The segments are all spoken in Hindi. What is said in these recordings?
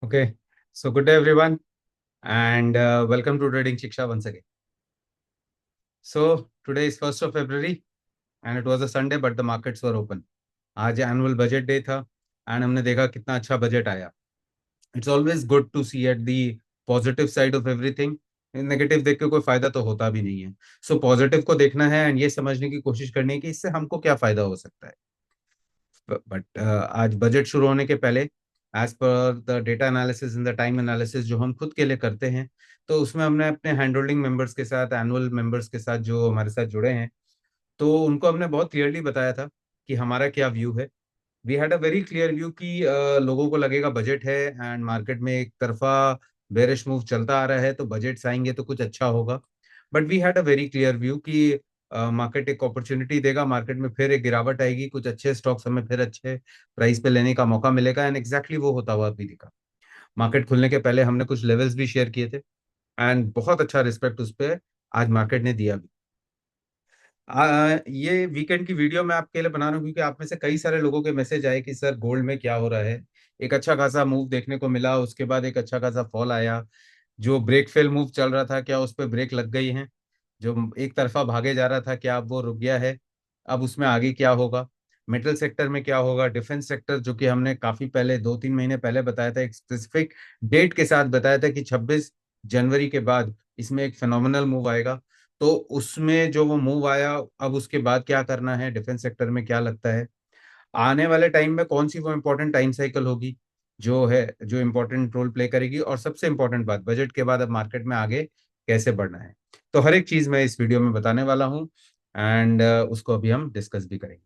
Okay, so good day everyone, and welcome to Trading Shiksha once again. So today is 1st of February, and it was a Sunday, but the markets were open. आज एनुअल बजट डे था, एंड हमने देखा कितना अच्छा बजट आया. It's always good to see at the positive side of everything. Negative देख के कोई फायदा तो होता भी नहीं है. सो पॉजिटिव को देखना है एंड ये समझने की कोशिश करनी है कि इससे हमको क्या फायदा हो सकता है. बट आज बजट शुरू होने के पहले, as per the data analysis in the time analysis जो हम खुद के लिए करते हैं, तो उसमें हमने अपने हैंड होल्डिंग मेंबर्स के साथ, एनुअल मेंबर्स के साथ जो हमारे साथ जुड़े हैं, तो उनको हमने बहुत क्लियरली बताया था कि हमारा क्या व्यू है. We had a very clear view कि लोगों को लगेगा बजट है एंड मार्केट में एक तरफा बेरिश मूव चलता आ रहा है, तो बजट्स आएंगे तो कुछ अच्छा होगा. But we had a very clear view कि मार्केट एक अपॉर्चुनिटी देगा, मार्केट में फिर एक गिरावट आएगी, कुछ अच्छे स्टॉक्स हमें फिर अच्छे प्राइस पे लेने का मौका मिलेगा. एंड एग्जैक्टली वो होता हुआ भी दिखा. मार्केट खुलने के पहले हमने कुछ लेवल्स भी शेयर किए थे, एंड बहुत अच्छा रिस्पेक्ट उस पर आज मार्केट ने दिया भी. ये वीकेंड की वीडियो मैं आपके लिए बना रहा हूँ क्योंकि आप में से कई सारे लोगों के मैसेज आए कि सर गोल्ड में क्या हो रहा है. एक अच्छा खासा मूव देखने को मिला, उसके बाद एक अच्छा खासा फॉल आया. जो ब्रेक फेल मूव चल रहा था, क्या उस पर ब्रेक लग गई है? जो एक तरफा भागे जा रहा था, क्या अब वो रुक गया है? अब उसमें आगे क्या होगा? मेटल सेक्टर में क्या होगा? डिफेंस सेक्टर, जो कि हमने काफी पहले 2-3 महीने पहले बताया था, एक स्पेसिफिक डेट के साथ बताया था कि 26 जनवरी के बाद इसमें एक फिनोमिनल मूव आएगा. तो उसमें जो वो मूव आया, अब उसके बाद क्या करना है, डिफेंस सेक्टर में क्या लगता है आने वाले टाइम में, कौन सी वो इम्पोर्टेंट टाइम साइकिल होगी जो है, जो इम्पोर्टेंट रोल प्ले करेगी, और सबसे इम्पोर्टेंट बात, बजट के बाद अब मार्केट में आगे कैसे बढ़ना है. तो हर एक चीज मैं इस वीडियो में बताने वाला हूँ, एंड उसको अभी हम डिस्कस भी करेंगे.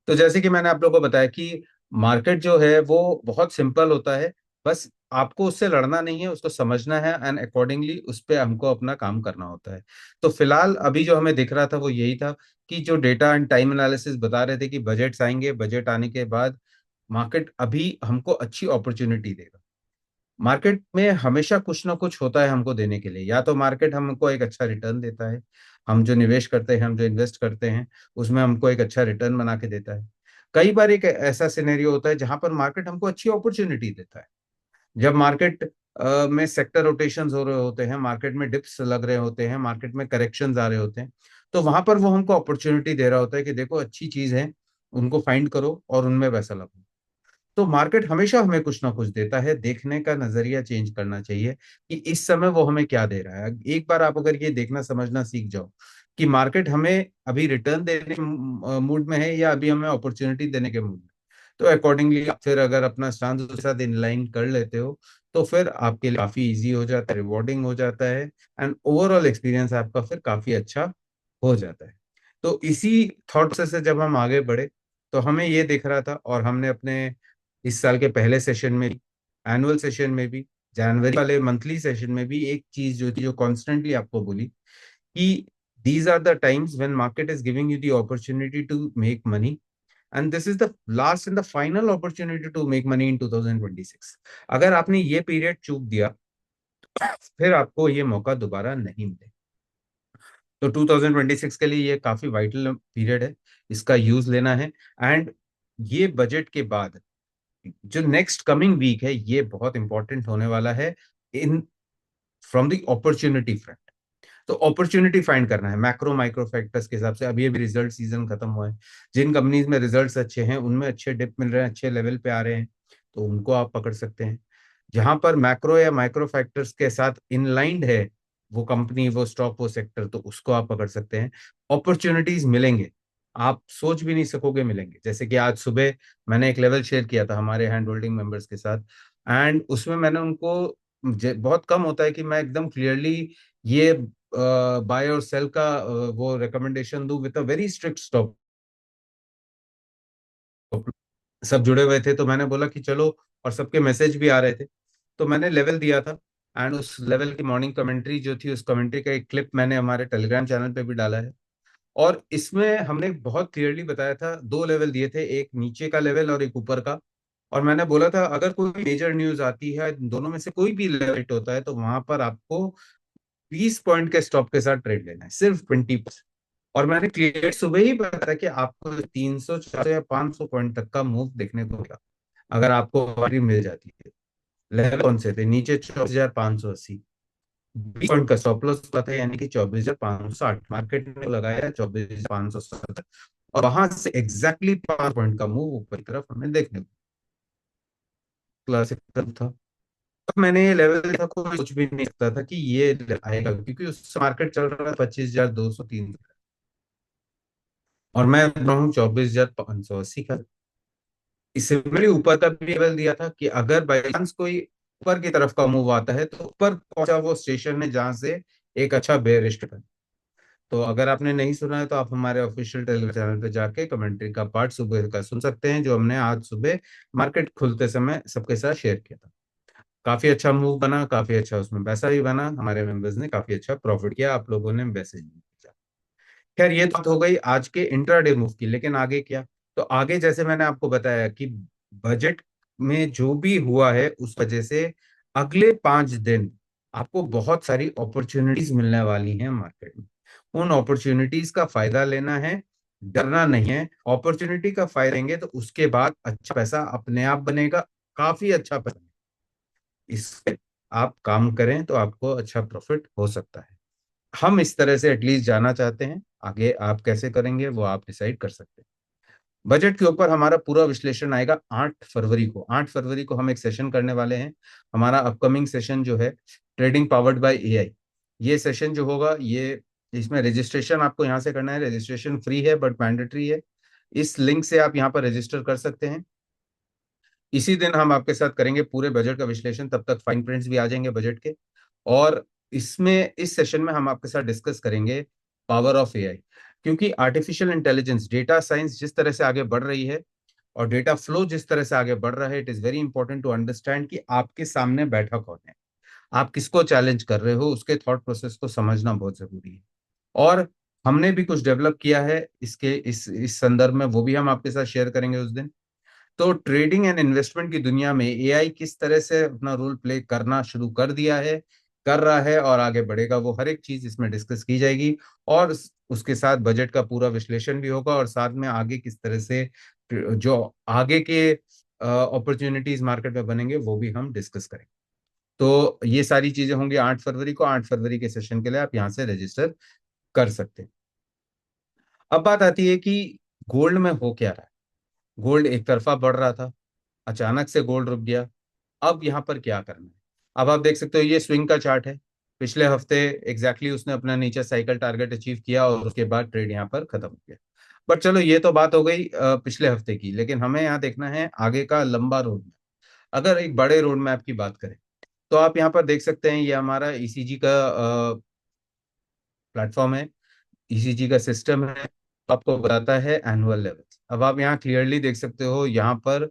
तो जैसे कि मैंने आप लोगों को बताया कि मार्केट जो है वो बहुत सिंपल होता है. बस आपको उससे लड़ना नहीं है, उसको समझना है एंड अकॉर्डिंगली उस पर हमको अपना काम करना होता है. तो फिलहाल अभी जो हमें दिख रहा था वो यही था कि जो डेटा एंड टाइम एनालिसिस बता रहे थे कि बजट्स आएंगे, बजट आने के बाद मार्केट अभी हमको अच्छी अपॉर्चुनिटी देगा. मार्केट में हमेशा कुछ ना कुछ होता है हमको देने के लिए. या तो मार्केट हमको एक अच्छा रिटर्न देता है, हम जो निवेश करते हैं, हम जो इन्वेस्ट करते हैं, उसमें हमको एक अच्छा रिटर्न बना के देता है. कई बार एक ऐसा सिनेरियो होता है जहां पर मार्केट हमको अच्छी अपॉर्चुनिटी देता है. जब मार्केट में सेक्टर रोटेशंस हो रहे होते हैं, मार्केट में डिप्स लग रहे होते हैं, मार्केट में करेक्शंस आ रहे होते हैं, तो वहां पर वो हमको अपॉर्चुनिटी दे रहा होता है कि देखो अच्छी चीज है, उनको फाइंड करो और उनमें पैसा लगाओ. तो मार्केट हमेशा हमें कुछ ना कुछ देता है. देखने का नजरिया चेंज करना चाहिए कि इस समय वो हमें क्या दे रहा है. एक बार आप अगर ये देखना समझना सीख जाओ कि मार्केट हमें अभी रिटर्न देने के मूड में है या अभी हमें अपॉर्चुनिटी देने के मूड में, तो अकॉर्डिंगली फिर अगर अपना स्टांस उसके साथ इनलाइन कर लेते हो, तो फिर आपके लिए काफी इजी हो जाता है, रिवॉर्डिंग हो जाता है, एंड ओवरऑल एक्सपीरियंस आपका फिर काफी अच्छा हो जाता है. तो इसी थॉट से जब हम आगे बढ़े, तो हमें ये दिख रहा था, और हमने अपने इस साल के पहले सेशन में भी, एनुअल सेशन में भी, जनवरी वाले मंथली सेशन में भी एक चीज जो थी, जो कॉन्स्टेंटली आपको बोली कि these are the times when market is giving you the opportunity to make money, and this is the last and the final opportunity to make money in 2026. अगर आपने ये पीरियड चूक दिया, फिर आपको ये मौका दोबारा नहीं मिलेगा. तो 2026 के लिए ये काफी वाइटल पीरियड है, इसका यूज लेना है. एंड ये बजट के बाद जो नेक्स्ट कमिंग वीक है, ये बहुत इंपॉर्टेंट होने वाला है in from the opportunity front. तो अपॉर्चुनिटी फाइंड करना है मैक्रो माइक्रो फैक्टर्स के हिसाब से. अभी अभी रिजल्ट सीजन खत्म हुआ है, जिन कंपनीज में रिजल्ट्स अच्छे हैं उनमें अच्छे डिप मिल रहे हैं, अच्छे लेवल पे आ रहे हैं, तो उनको आप पकड़ सकते हैं. जहां पर मैक्रो या माइक्रो फैक्टर्स के साथ इनलाइंड है वो कंपनी, वो स्टॉक, वो सेक्टर, तो उसको आप पकड़ सकते हैं. अपॉर्चुनिटीज मिलेंगे, आप सोच भी नहीं सकोगे मिलेंगे. जैसे कि आज सुबह मैंने एक लेवल शेयर किया था हमारे हैंड होल्डिंग मेंबर्स के साथ, एंड उसमें मैंने उनको, बहुत कम होता है कि मैं एकदम क्लियरली ये बाय और सेल का वो रिकमेंडेशन दूं with a very strict stop. सब जुड़े हुए थे तो मैंने बोला कि चलो, और सबके मैसेज भी आ रहे थे, तो मैंने लेवल दिया था. एंड उस लेवल की मॉर्निंग कमेंट्री जो थी, उस कमेंट्री का एक क्लिप मैंने हमारे टेलीग्राम चैनल पे भी डाला है. और इसमें हमने बहुत क्लियरली बताया था, दो लेवल दिए थे, एक नीचे का लेवल और एक ऊपर का. और मैंने बोला था अगर कोई मेजर न्यूज आती है, दोनों में से कोई भी लेवल हिट होता है, तो वहां पर आपको 20 पॉइंट के स्टॉप के साथ ट्रेड लेना है, सिर्फ 20. और मैंने क्लियर सुबह ही बताया कि आपको 300, 400 या 500 पॉइंट तक का मूव देखने को मिला अगर आपको वारी मिल जाती है. लेवल कौन से थे? नीचे 24,580, 20 पॉइंट का स्टॉप लॉस था, यानी कि 24,560, मार्केट ने लगाया 24,570, और वहां से एग्जैक्टली 5 पॉइंट का मूव ऊपर की तरफ हमें देखने को क्लासिकल था। अब मैंने ये लेवल देखा, कोई सोच भी नहीं सकता था कि ये आएगा, क्योंकि उस मार्केट चल रहा था 25,203, और मैं रहूँ 24,580 का। इससे मेरे ऊपर का भी लेवल दिया था कि अगर बाई चांस कोई ऊपर की तरफ का मूव आता है तो ऊपर पहुंचा वो स्टेशन है जहां से एक अच्छा बेयरिश है। तो अगर आपने नहीं सुना है तो आप हमारे ऑफिशियल टेलीग्राम चैनल पे जाके कमेंट्री का पार्ट सुबह का सुन सकते हैं, जो हमने आज सुबह मार्केट खुलते समय सबके साथ शेयर किया था। काफी अच्छा मूव बना, काफी अच्छा उसमें पैसा भी बना, हमारे मेंबर्स ने काफी अच्छा प्रॉफिट किया, आप लोगों ने मैसेज भी किया। खैर ये बात हो गई आज के इंट्राडे मूव की, लेकिन आगे क्या? तो आगे जैसे मैंने आपको बताया कि बजट में जो भी हुआ है उस वजह से अगले 5 दिन आपको बहुत सारी अपॉर्चुनिटीज मिलने वाली हैं मार्केट में। उन अपॉर्चुनिटीज का फायदा लेना है, डरना नहीं है। अपॉर्चुनिटी का फायदा लेंगे तो उसके बाद अच्छा पैसा अपने आप बनेगा, काफी अच्छा पैसा। इससे आप काम करें तो आपको अच्छा प्रॉफिट हो सकता है। हम इस तरह से एटलीस्ट जाना चाहते हैं, आगे आप कैसे करेंगे वो आप डिसाइड कर सकते हैं। बजट के ऊपर हमारा पूरा विश्लेषण आएगा 8 फरवरी को। 8 फरवरी को हम एक सेशन करने वाले हैं। हमारा अपकमिंग सेशन जो है, ट्रेडिंग पावर्ड बाय एआई, ये सेशन जो होगा, ये इसमें रजिस्ट्रेशन आपको यहाँ से करना है। रजिस्ट्रेशन फ्री है बट मैंडेटरी है। इस लिंक से आप यहाँ पर रजिस्टर कर सकते हैं। इसी दिन हम आपके साथ करेंगे पूरे बजट का विश्लेषण, तब तक फाइन प्रिंट्स भी आ जाएंगे बजट के। और इसमें इस सेशन में हम आपके साथ डिस्कस करेंगे पावर ऑफ एआई, क्योंकि आर्टिफिशियल इंटेलिजेंस, डेटा साइंस जिस तरह से आगे बढ़ रही है और डेटा फ्लो जिस तरह से आगे बढ़ रहा है, it is very important to understand कि आपके सामने बैठा कौन है, आप किसको चैलेंज कर रहे हो, उसके थॉट प्रोसेस को समझना बहुत जरूरी है। और हमने भी कुछ डेवलप किया है इसके इस संदर्भ में, वो भी हम आपके साथ शेयर करेंगे उस दिन। तो ट्रेडिंग एंड इन्वेस्टमेंट की दुनिया में एआई किस तरह से अपना रोल प्ले करना शुरू कर दिया है, कर रहा है और आगे बढ़ेगा, वो हर एक चीज इसमें डिस्कस की जाएगी। और उसके साथ बजट का पूरा विश्लेषण भी होगा, और साथ में आगे किस तरह से जो आगे के अपॉर्चुनिटीज मार्केट में बनेंगे वो भी हम डिस्कस करेंगे। तो ये सारी चीजें होंगी 8 फरवरी को। 8 फरवरी के सेशन के लिए आप यहाँ से रजिस्टर कर सकते हैं। अब बात आती है कि गोल्ड में हो क्या रहा है। गोल्ड एक तरफा बढ़ रहा था, अचानक से गोल्ड रुक गया। अब यहाँ पर क्या करना है? अब आप देख सकते हो ये स्विंग का चार्ट है। पिछले हफ्ते एग्जैक्टली उसने अपना नीचे साइकिल टारगेट अचीव किया और उसके बाद ट्रेड यहाँ पर खत्म हो गया। बट चलो ये तो बात हो गई पिछले हफ्ते की, लेकिन हमें यहाँ देखना है आगे का लंबा रोड मैप। अगर एक बड़े रोड मैप की बात करें तो आप यहाँ पर देख सकते हैं, ये हमारा ईसीजी का प्लेटफॉर्म है, ईसीजी का सिस्टम है। आपको बताता है एनुअल लेवल। अब आप यहाँ क्लियरली देख सकते हो, यहाँ पर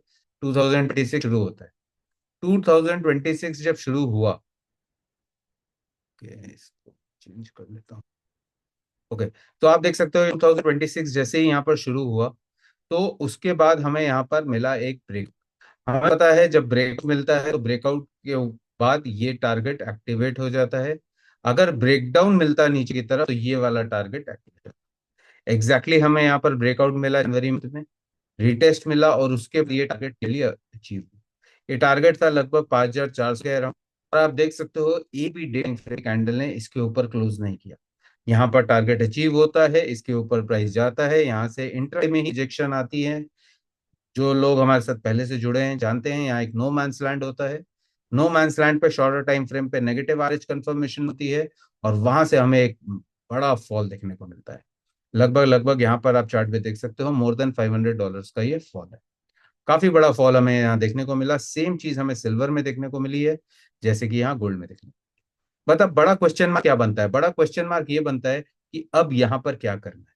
2026 शुरू होता है। 2026 जब शुरू हुआ, इसको चेंज कर लेता हूँ। ओके, तो आप देख सकते हो 2026 जैसे ही यहाँ पर शुरू हुआ, तो उसके बाद हमें यहाँ पर मिला एक ब्रेक। हमें पता है जब ब्रेक मिलता है तो ब्रेकआउट के बाद ये टारगेट एक्टिवेट हो जाता है। अगर ब्रेकडाउन मिलता है नीचे की तरफ तो ये वाला टारगेट एक्टिवेट। एग्जैक्टली हमें यहाँ पर ब्रेकआउट मिला जनवरी में, रिटेस्ट मिला और उसके बाद ये टारगेट के लिए अचीव। ये टारगेट था लगभग 5,400 के अराउंड। और आप देख सकते हो एक भी डे कैंडल ने इसके ऊपर क्लोज नहीं किया। यहाँ पर टारगेट अचीव होता है, इसके ऊपर प्राइस जाता है, यहाँ से इंट्राडे में ही रिजेक्शन आती है। जो लोग हमारे साथ पहले से जुड़े हैं जानते हैं, यहाँ एक नो मैंस लैंड होता है। नो मैंस लैंड पे शॉर्टर टाइम फ्रेम पे नेगेटिव आरएच कंफर्मेशन होती है, और वहां से हमें एक बड़ा फॉल देखने को मिलता है। लगभग लगभग यहाँ पर आप चार्ट पे देख सकते हो मोर देन $500 का ये फॉल है। काफी बड़ा फॉल हमें यहाँ देखने को मिला। सेम चीज हमें सिल्वर में देखने को मिली है, जैसे कि यहाँ गोल्ड में देखने। बट अब बड़ा क्वेश्चन मार्क क्या बनता है? बड़ा क्वेश्चन मार्क ये बनता है कि अब यहाँ पर क्या करना है।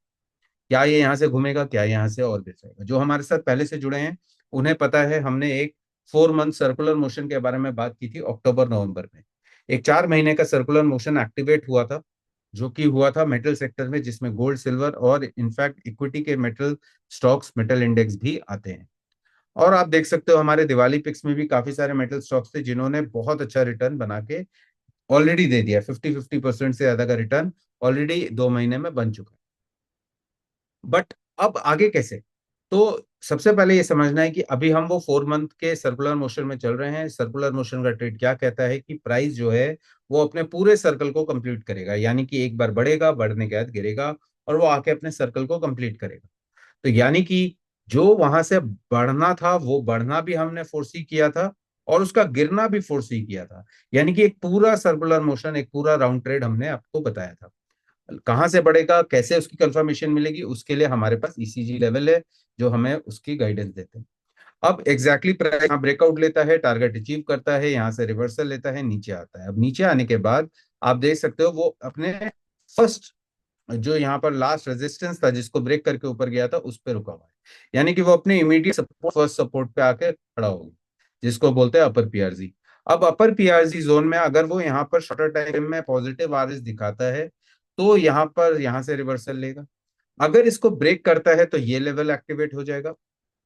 क्या ये यहाँ से घूमेगा, क्या यहाँ से और गिर जाएगा? जो हमारे साथ पहले से जुड़े हैं उन्हें पता है, हमने एक 4 मंथ सर्कुलर मोशन के बारे में बात की थी अक्टूबर नवंबर में। एक 4 महीने का सर्कुलर मोशन एक्टिवेट हुआ था, जो कि हुआ था मेटल सेक्टर में, जिसमें गोल्ड, सिल्वर और इनफैक्ट इक्विटी के मेटल स्टॉक्स, मेटल इंडेक्स भी आते हैं। और आप देख सकते हो हमारे दिवाली पिक्स में भी काफी सारे मेटल स्टॉक्स थे जिन्होंने बहुत अच्छा रिटर्न बना के ऑलरेडी दे दिया। 50-50% से ज्यादा का रिटर्न ऑलरेडी 2 महीने में बन चुका है। बट अब आगे कैसे? तो सबसे पहले ये समझना है कि अभी हम वो 4 मंथ के सर्कुलर मोशन में चल रहे हैं। सर्कुलर मोशन का ट्रेड क्या कहता है कि प्राइस जो है वो अपने पूरे सर्कल को कंप्लीट करेगा, यानी कि एक बार बढ़ेगा, बढ़ने के बाद गिरेगा, और वो आके अपने सर्कल को कंप्लीट करेगा। तो यानी कि जो वहां से बढ़ना था वो बढ़ना भी हमने फोर्सी किया था, और उसका गिरना भी फोर्सी किया था। यानी कि एक पूरा सर्कुलर मोशन, एक पूरा राउंड ट्रेड हमने आपको बताया था। कहाँ से बढ़ेगा, कैसे उसकी कंफर्मेशन मिलेगी, उसके लिए हमारे पास ईसीजी लेवल है जो हमें उसकी गाइडेंस देते हैं। अब एग्जैक्टली प्राइस यहाँ ब्रेकआउट लेता है, टारगेट अचीव करता है, यहाँ से रिवर्सल लेता है, नीचे आता है। अब नीचे आने के बाद आप देख सकते हो वो अपने फर्स्ट, जो यहाँ पर लास्ट रेजिस्टेंस था जिसको ब्रेक करके ऊपर गया था, उस पर रुका हुआ है। यानी कि वो अपने इमीडिएट सपोर्ट, फर्स्ट सपोर्ट पे आके खड़ा होगा, जिसको बोलते हैं अपर पीआरजी। अब अपर पीआरजी जोन में अगर वो यहाँ पर शॉर्टर टाइम में पॉजिटिव आरएस दिखाता है तो यहाँ पर, यहाँ से रिवर्सल लेगा। अगर इसको ब्रेक करता है तो ये लेवल एक्टिवेट हो जाएगा,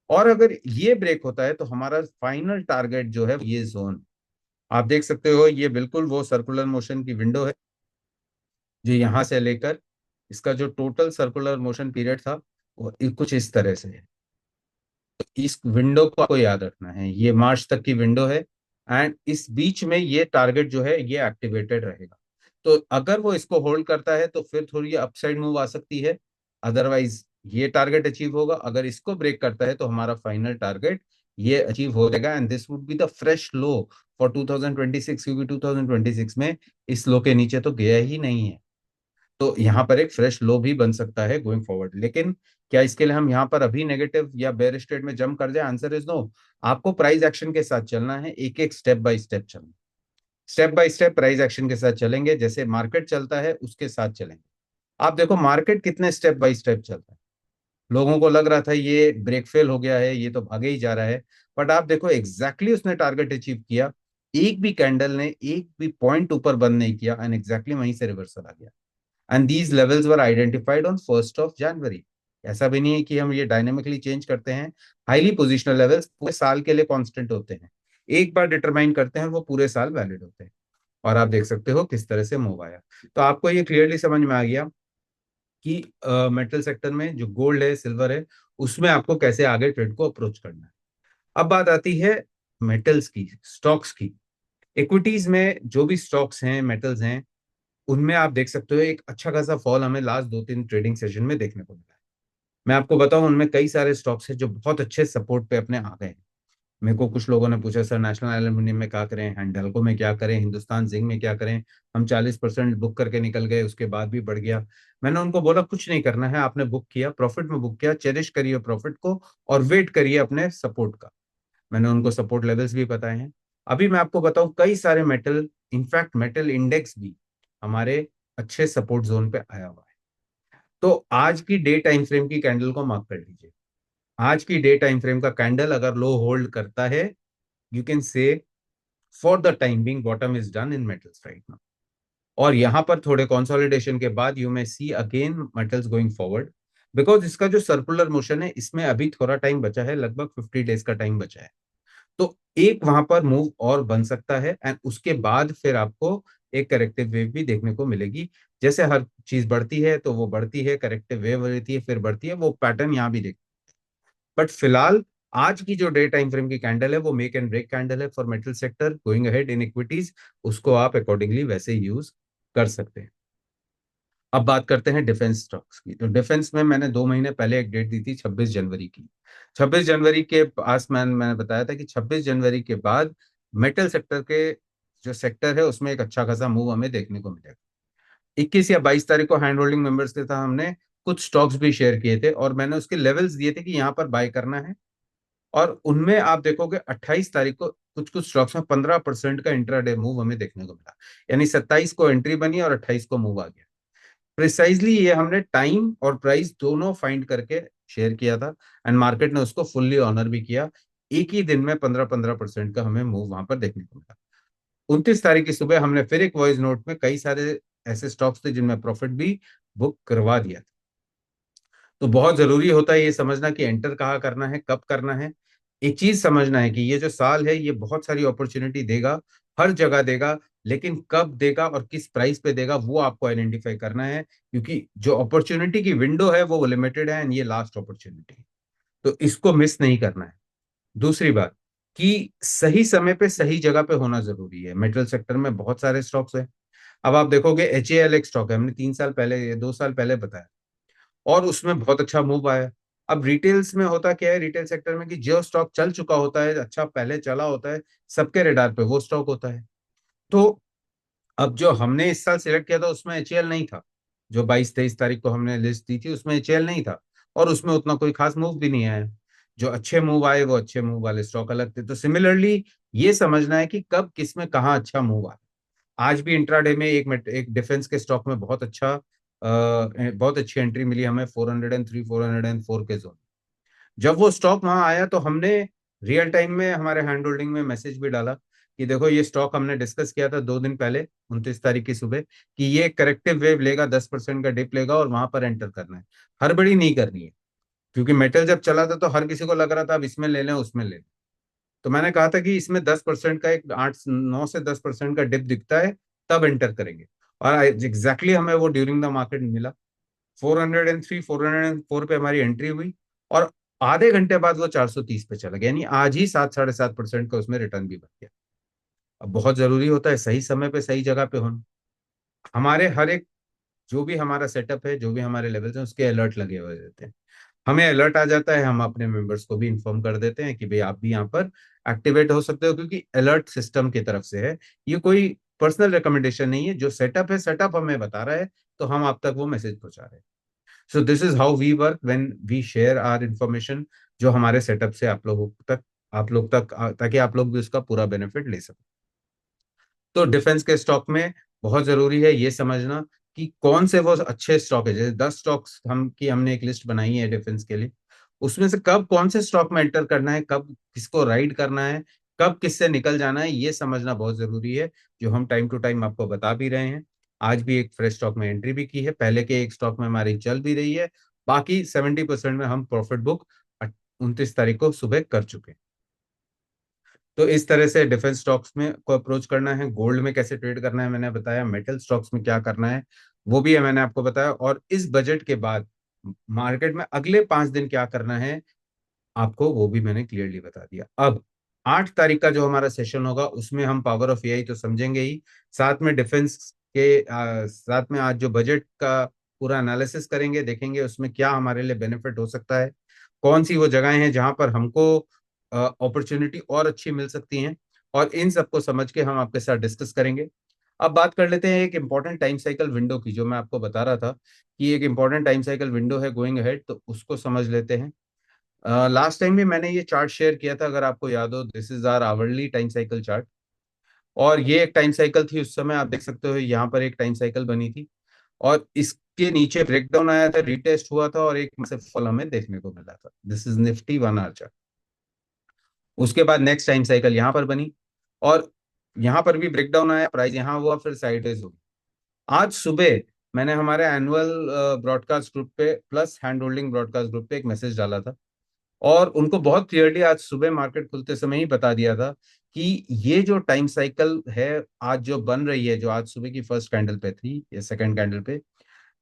और अगर ये ब्रेक होता है तो हमारा फाइनल टारगेट जो है ये जोन, आप देख सकते हो ये बिल्कुल वो सर्कुलर मोशन की विंडो है जो यहाँ से लेकर, इसका जो टोटल सर्कुलर मोशन पीरियड था वो कुछ इस तरह से है। तो इस विंडो को आपको याद रखना है, ये मार्च तक की विंडो है, एंड इस बीच में ये टारगेट जो है ये एक्टिवेटेड रहेगा। तो अगर वो इसको होल्ड करता है तो फिर थोड़ी अपसाइड मूव आ सकती है, अदरवाइज ये टारगेट अचीव होगा। अगर इसको ब्रेक करता है तो हमारा फाइनल टारगेट ये अचीव हो जाएगा, and this would be the fresh low for 2026, क्योंकि 2026 में इस लो के नीचे तो गया ही नहीं है। तो यहाँ पर एक फ्रेश लो भी बन सकता है गोइंग फॉरवर्ड। लेकिन क्या इसके लिए हम यहाँ पर अभी नेगेटिव या बेयर स्टेट में जंप कर जाए? Answer is no. आपको प्राइस एक्शन के साथ चलना है, एक एक स्टेप बाय स्टेप चलना। Step by step price action के साथ चलेंगे, जैसे मार्केट चलता है उसके साथ चलेंगे। आप देखो मार्केट कितने स्टेप बाय स्टेप चलता है। लोगों को लग रहा था ये ब्रेक फेल हो गया है, ये तो भागे ही जा रहा है, बट आप देखो एग्जैक्टली उसने टारगेट अचीव किया। एक भी कैंडल ने एक भी पॉइंट ऊपर बंद नहीं किया, एंड एग्जैक्टली वहीं से रिवर्सल आ गया। And these levels were identified on 1 जनवरी। ऐसा भी नहीं है कि हम ये डायनेमिकली चेंज करते हैं। हाईली पोजिशनल लेवल्स पूरे साल के लिए कांस्टेंट होते हैं, एक बार डिटरमाइन करते हैं, वो पूरे साल वैलिड होते हैं। और आप देख सकते हो किस तरह से मूव आया। तो आपको ये क्लियरली समझ में आ गया कि मेटल सेक्टर में जो गोल्ड है, सिल्वर है, उसमें आपको कैसे आगे ट्रेड को अप्रोच करना है। अब बात आती है मेटल्स की, स्टॉक्स की। इक्विटीज में जो भी स्टॉक्स हैं, मेटल्स हैं, उनमें आप देख सकते हो एक अच्छा खासा फॉल हमें लास्ट 2-3 ट्रेडिंग सेशन में देखने को मिला है। मैं आपको बताऊं, उनमें कई सारे स्टॉक्स हैं जो बहुत अच्छे सपोर्ट पे अपने आ गए हैं। मेरे को कुछ लोगों ने पूछा सर नेशनल एल्यूमिनियम में क्या करें, हिंडाल्को में क्या करें, हिंदुस्तान जिंक में क्या करें। हम 40% बुक करके निकल गए, उसके बाद भी बढ़ गया। मैंने उनको बोला कुछ नहीं करना है, आपने बुक किया, प्रॉफिट में बुक किया, चेरिश करिए प्रॉफिट को, और वेट करिए अपने सपोर्ट का। मैंने उनको सपोर्ट लेवल्स भी बताए हैं। अभी मैं आपको बताऊं कई सारे मेटल, इनफैक्ट मेटल इंडेक्स भी हमारे अच्छे सपोर्ट जोन पे आया हुआ है। तो आज की डे टाइम फ्रेम की कैंडल को मार्क कर लीजिए। आज की डे टाइम फ्रेम का कैंडल अगर लो होल्ड करता है, you can say for the time being bottom is done in metals right now. और यहां पर थोड़े कंसोलिडेशन के बाद you may see again metals going forward, because इसका जो सर्कुलर मोशन है इसमें अभी थोड़ा टाइम बचा है, लगभग 50 डेज का टाइम बचा है। तो एक वहां पर मूव और बन सकता है, एंड उसके बाद फिर आपको एक करेक्टिव वेव भी देखने को मिलेगी। जैसे हर चीज बढ़ती है तो वो बढ़ती है, करेक्टिव वेव रहती है, फिर बढ़ती है, वो पैटर्न यहाँ भी देख। बट फिलहाल आज की जो डे टाइम फ्रेम की कैंडल है वो मेक एंड ब्रेक कैंडल है for metal sector going ahead in equities. उसको आप अकॉर्डिंगली वैसे यूज कर सकते हैं। अब बात करते हैं डिफेंस स्टॉक्स की। तो डिफेंस में मैंने 2 महीने पहले एक डेट दी थी, 26 जनवरी की। 26 जनवरी के पास मैंने बताया था कि 26 जनवरी के बाद मेटल सेक्टर के जो सेक्टर है उसमें एक अच्छा खासा मूव हमें देखने को मिलेगा। 21 या 22 तारीख को हैंड होल्डिंग मेंबर्स के साथ हमने कुछ स्टॉक्स भी शेयर किए थे, और मैंने उसके लेवल्स दिए थे कि यहाँ पर बाय करना है। और उनमें आप देखोगे 28 तारीख को कुछ कुछ स्टॉक्स में 15% का इंट्राडे मूव हमें देखने को मिला। यानी 27 को एंट्री बनी और 28 को मूव आ गया। प्रिसाइजली ये हमने टाइम और प्राइस दोनों फाइंड करके शेयर किया था, एंड मार्केट ने उसको फुल्ली ऑनर भी किया। एक ही दिन में 15-15% का हमें मूव वहां पर देखने को मिला। 29 तारीख की सुबह हमने फिर एक वॉइस नोट में कई सारे ऐसे स्टॉक्स थे जिनमें प्रॉफिट भी बुक करवा दिया था। तो बहुत जरूरी होता है ये समझना कि एंटर कहाँ करना है, कब करना है। एक चीज समझना है कि ये जो साल है ये बहुत सारी अपॉर्चुनिटी देगा, हर जगह देगा, लेकिन कब देगा और किस प्राइस पे देगा वो आपको आइडेंटिफाई करना है, क्योंकि जो अपॉर्चुनिटी की विंडो है वो लिमिटेड है, एंड ये लास्ट अपॉर्चुनिटी। तो इसको मिस नहीं करना है। दूसरी बात कि सही समय पे सही जगह पे होना जरूरी है। मेटल सेक्टर में बहुत सारे स्टॉक्स हैं। अब आप देखोगे HAL एक स्टॉक है, हमने 3 साल पहले, 2 साल पहले बताया, और उसमें बहुत अच्छा मूव आया। अब रिटेल्स में होता क्या है, रिटेल सेक्टर में, कि जो स्टॉक चल चुका होता है, अच्छा पहले चला होता है, सबके रेडार पे वो स्टॉक होता है। तो अब जो हमने इस साल सिलेक्ट किया था उसमें HAL नहीं था। जो 22-23 तारीख को हमने लिस्ट दी थी उसमें HAL नहीं था, और उसमें उतना कोई खास मूव भी नहीं आया। जो अच्छे मूव आए वो अच्छे मूव वाले स्टॉक अलग थे। तो सिमिलरली ये समझना है कि कब किस में कहाँ अच्छा मूव आया। आज भी इंट्राडे में एक डिफेंस के स्टॉक में बहुत अच्छी एंट्री मिली हमें, 403 404 के जोन। जब वो स्टॉक वहां आया तो हमने रियल टाइम में हमारे हैंड होल्डिंग में मैसेज भी डाला कि देखो ये स्टॉक हमने डिस्कस किया था 2 दिन पहले, 29 तारीख की सुबह, कि ये करेक्टिव वेव लेगा, 10% का डिप लेगा और वहां पर एंटर करना है। हड़बड़ी नहीं करनी है, क्योंकि मेटल जब चला था तो हर किसी को लग रहा था अब इसमें ले लें उसमें ले लें। तो मैंने कहा था कि इसमें 10% का, एक 8 9 से 10% का डिप दिखता है, तब एंटर करेंगे। और एग्जैक्टली हमें वो ड्यूरिंग द मार्केट मिला। 403 404 पे हमारी एंट्री हुई, और आधे घंटे बाद वो 430 पे चला गया, यानी आज ही 7 साढ़े 7% का उसमें रिटर्न भी बन गया। अब बहुत जरूरी होता है सही समय पे सही जगह पे होना। हमारे हर एक, जो भी हमारा सेटअप है, जो भी हमारे लेवल्स हैं, उसके अलर्ट लगे हुए रहते हैं। हमें अलर्ट आ जाता है, हम अपने मेंबर्स को भी इन्फॉर्म कर देते हैं कि भाई आप भी यहाँ पर एक्टिवेट हो सकते हो, क्योंकि अलर्ट सिस्टम की तरफ से है। ये कोई पर्सनल रिकमेंडेशन नहीं है, जो सेटअप है सेटअप हमें बता रहा है, तो हम आप तक वो मैसेज पहुंचा रहे हैं। So this is how we work when we share our information, जो हमारे सेटअप से आप लोग तक ताकि आप लोग भी उसका पूरा बेनिफिट ले सकें। तो डिफेंस के स्टॉक में बहुत जरूरी है ये समझना कि कौन से वो अच्छे स्टॉक है। जैसे 10 स्टॉक्स हमने एक लिस्ट बनाई है डिफेंस के लिए, उसमें से कब कौन से स्टॉक में एंटर करना है, कब किसको राइड करना है, कब किससे निकल जाना है, ये समझना बहुत जरूरी है, जो हम टाइम टू टाइम आपको बता भी रहे हैं। आज भी एक फ्रेश स्टॉक में एंट्री भी की है, पहले के एक स्टॉक में हमारी चल भी रही है। बाकी 70% में हम प्रॉफिट बुक 29 तारीख को सुबह कर चुके हैं। तो इस तरह से डिफेंस स्टॉक्स में को अप्रोच करना है। गोल्ड में कैसे ट्रेड करना है मैंने बताया, मेटल स्टॉक्स में क्या करना है वो भी है मैंने आपको बताया, और इस बजट के बाद मार्केट में अगले 5 दिन क्या करना है आपको वो भी मैंने क्लियरली बता दिया। अब 8 तारीख का जो हमारा सेशन होगा उसमें हम पावर ऑफ AI तो समझेंगे ही, साथ में डिफेंस के साथ में आज जो बजट का पूरा एनालिसिस करेंगे, देखेंगे उसमें क्या हमारे लिए बेनिफिट हो सकता है, कौन सी वो जगहें हैं जहां पर हमको अपॉर्चुनिटी और अच्छी मिल सकती हैं, और इन सबको समझ के हम आपके साथ डिस्कस करेंगे। अब बात कर लेते हैं एक इंपॉर्टेंट टाइम साइकिल विंडो की, जो मैं आपको बता रहा था कि एक इंपॉर्टेंट टाइम साइकिल विंडो है गोइंग अहेड, तो उसको समझ लेते हैं। लास्ट टाइम भी मैंने ये चार्ट शेयर किया था, अगर आपको याद हो, this is our hourly time cycle chart. और ये एक टाइम साइकिल थी, उस समय आप देख सकते हो यहाँ पर एक टाइम साइकिल बनी थी, और इसके नीचे ब्रेकडाउन आया था, रिटेस्ट हुआ था, और एक मैसिव फॉल हमें देखने को मिला था। This is Nifty 1 our chart. उसके बाद नेक्स्ट टाइम साइकिल यहाँ पर बनी, और यहाँ पर भी ब्रेकडाउन आया, प्राइस यहाँ हुआ, फिर साइडवेज हो गई। आज सुबह मैंने हमारे एनुअल ब्रॉडकास्ट ग्रुप पे plus hand holding broadcast group पे एक मैसेज डाला था, और उनको बहुत क्लियरली आज सुबह मार्केट खुलते समय ही बता दिया था कि ये जो टाइम साइकिल है आज जो बन रही है, जो आज सुबह की फर्स्ट कैंडल पे थी या सेकंड कैंडल पे,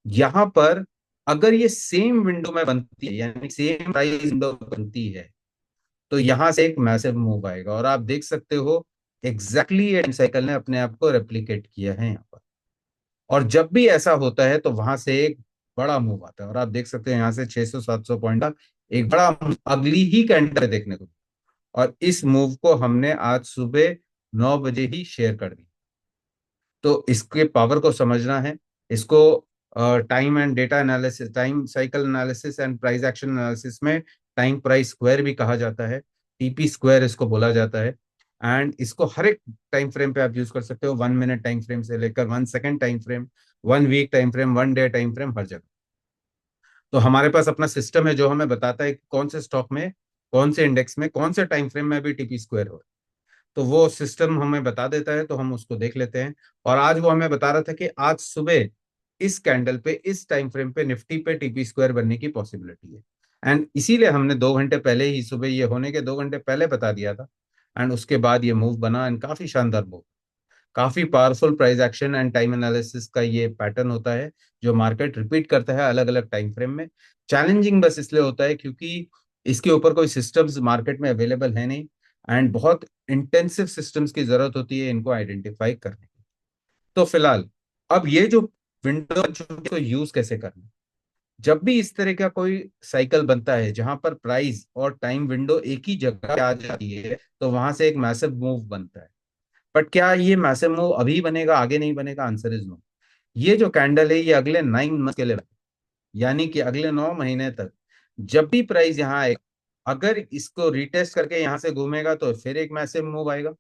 यहाँ पर अगर ये सेम विंडो में बनती है, यानी सेम प्राइस विंडो बनती है, तो यहाँ से एक मैसिव मूव आएगा। और आप देख सकते हो एग्जैक्टली ये टाइम साइकिल ने अपने आप को रेप्लिकेट किया है यहाँ पर। और जब भी ऐसा होता है तो वहां से एक बड़ा मूव आता है, और आप देख सकते हैं यहाँ से 600 700 पॉइंट का एक बड़ा अगली ही कैंडल देखने को। और इस मूव को हमने आज सुबह 9 बजे ही शेयर कर दी। तो इसके पावर को समझना है, इसको time and data analysis, time cycle analysis and price action analysis में टाइम प्राइस स्क्वायर भी कहा जाता है, TP स्क्वायर इसको बोला जाता है। एंड इसको हर एक टाइम फ्रेम पे आप यूज कर सकते हो, 1 मिनट टाइम फ्रेम से लेकर 1 second time frame, 1 week time frame, 1 day time frame, हर जगह। तो हमारे पास अपना सिस्टम है जो हमें बताता है कि कौन से स्टॉक में, कौन से इंडेक्स में, कौन से टाइम फ्रेम में भी TP स्क्वायर हो। तो वो सिस्टम हमें बता देता है, तो हम उसको देख लेते हैं। और आज वो हमें बता रहा था कि आज सुबह इस कैंडल पे, इस टाइम फ्रेम पे निफ्टी पे TP स्क्वायर बनने की पॉसिबिलिटी है। एंड इसीलिए हमने 2 घंटे पहले ही, सुबह ये होने के 2 घंटे पहले बता दिया था। एंड उसके बाद ये मूव बना, एंड काफी शानदार मूव, काफी powerful price action and time analysis का ये पैटर्न होता है, जो मार्केट रिपीट करता है अलग अलग टाइम फ्रेम में। चैलेंजिंग बस इसलिए होता है क्योंकि इसके ऊपर कोई सिस्टम्स मार्केट में अवेलेबल है नहीं, एंड बहुत इंटेंसिव सिस्टम्स की जरूरत होती है इनको आइडेंटिफाई करने की। तो फिलहाल अब ये जो विंडो को यूज कैसे करना है? जब भी इस तरह का कोई साइकिल बनता है जहां पर प्राइस और टाइम विंडो एक ही जगह पे आ जाती है, तो वहां से एक मैसिव मूव बनता है। बट क्या ये मैसिव मूव अभी बनेगा, आगे नहीं बनेगा? Answer is no. ये जो कैंडल है ये अगले 9 मंथ के लिए, यानी कि अगले 9 महीने तक जब भी प्राइस यहाँ आए, अगर इसको रिटेस्ट करके यहाँ से घूमेगा तो फिर एक मैसिव मूव आएगा।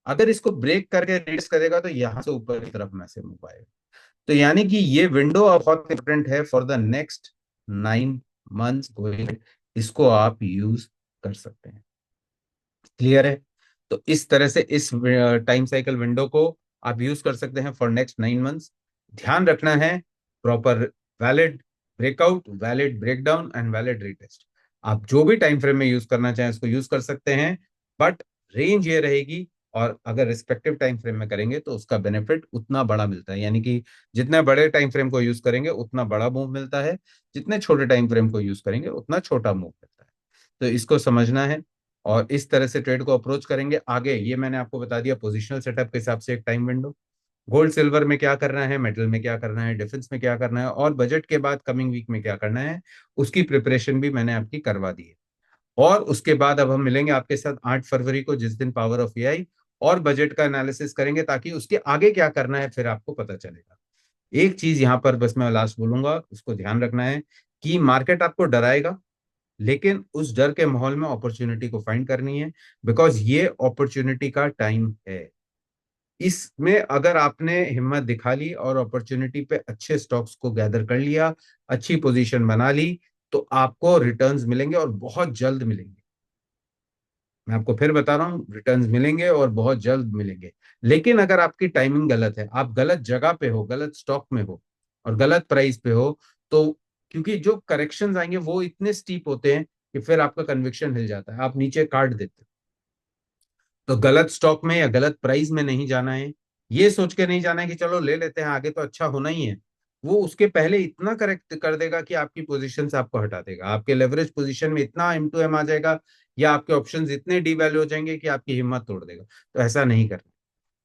अगर इसको ब्रेक करके रिटेस्ट करेगा तो यहाँ से ऊपर की तरफ मैसिव मूव आएगा। तो यानी कि ये विंडो अब बहुत इंपॉर्टेंट है for the next 9 months going. इसको आप यूज कर सकते हैं। क्लियर है? तो इस तरह से इस टाइम साइकिल विंडो को आप यूज कर सकते हैं फॉर नेक्स्ट 9 मंथ्स। ध्यान रखना है proper valid breakout, valid breakdown and valid retest. आप जो भी टाइम फ्रेम में यूज करना चाहें उसको यूज कर सकते हैं, बट रेंज ये रहेगी। और अगर रिस्पेक्टिव टाइम फ्रेम में करेंगे तो उसका बेनिफिट उतना बड़ा मिलता है, यानी कि जितने बड़े टाइम फ्रेम को यूज करेंगे उतना बड़ा मूव मिलता है, जितने छोटे टाइम फ्रेम को यूज करेंगे उतना छोटा मूव मिलता है। तो इसको समझना है और इस तरह से ट्रेड को अप्रोच करेंगे आगे। ये मैंने आपको बता दिया पोजिशनल सेटअप के हिसाब से एक टाइम विंडो। गोल्ड सिल्वर में क्या करना है, मेटल में क्या करना है, डिफेंस में क्या करना है, और बजट के बाद कमिंग वीक में क्या करना है, उसकी प्रिपरेशन भी मैंने आपकी करवा दी है। और उसके बाद अब हम मिलेंगे आपके साथ 8 फरवरी को, जिस दिन पावर ऑफ एआई और बजट का एनालिसिस करेंगे, ताकि उसके आगे क्या करना है फिर आपको पता चलेगा। एक चीज यहाँ पर बस मैं लास्ट बोलूंगा, उसको ध्यान रखना है कि मार्केट आपको डराएगा, लेकिन उस डर के माहौल में अपॉर्चुनिटी को फाइंड करनी है, बिकॉज ये अपॉर्चुनिटी का टाइम है। इसमें अगर आपने हिम्मत दिखा ली और अपॉर्चुनिटी पे अच्छे स्टॉक्स को गैदर कर लिया, अच्छी पोजीशन बना ली, तो आपको रिटर्न्स मिलेंगे और बहुत जल्द मिलेंगे। मैं आपको फिर बता रहा हूँ, रिटर्न्स मिलेंगे और बहुत जल्द मिलेंगे। लेकिन अगर आपकी टाइमिंग गलत है, आप गलत जगह पे हो, गलत स्टॉक में हो और गलत प्राइस पे हो, तो क्योंकि जो करेक्शंस आएंगे वो इतने स्टीप होते हैं कि फिर आपका कन्विक्शन हिल जाता है, आप नीचे काट देते हो। तो गलत स्टॉक में या गलत प्राइस में नहीं जाना है। ये सोच के नहीं जाना है कि चलो ले लेते हैं, आगे तो अच्छा होना ही है। वो उसके पहले इतना करेक्ट कर देगा कि आपकी पोजीशन से आपको हटा देगा, आपके लेवरेज पोजीशन में इतना M2M आ जाएगा, या आपके ऑप्शंस इतने डीवैल्यू हो जाएंगे कि आपकी हिम्मत तोड़ देगा। तो ऐसा नहीं करना।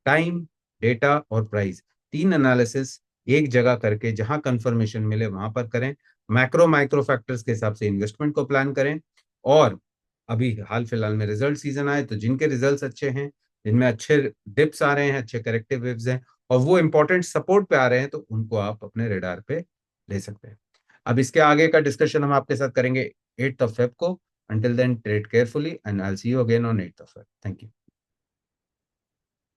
टाइम, डेटा और प्राइस, तीन एनालिसिस एक जगह करके जहां कंफर्मेशन मिले वहां पर करें। मैक्रो माइक्रो फैक्टर्स के हिसाब से इन्वेस्टमेंट को प्लान करें। और अभी हाल फिलहाल में रिजल्ट सीजन आए, तो जिनके रिजल्ट्स अच्छे हैं, जिनमें अच्छे डिप्स आ रहे हैं, अच्छे करेक्टिव वेव्स हैं, और वो इंपॉर्टेंट सपोर्ट पे आ रहे हैं, तो उनको आप अपने रेडार पे ले सकते हैं। अब इसके आगे का डिस्कशन हम आपके साथ करेंगे 8 फेब को। Until then trade carefully and I will see you again on 8 Feb. Thank you.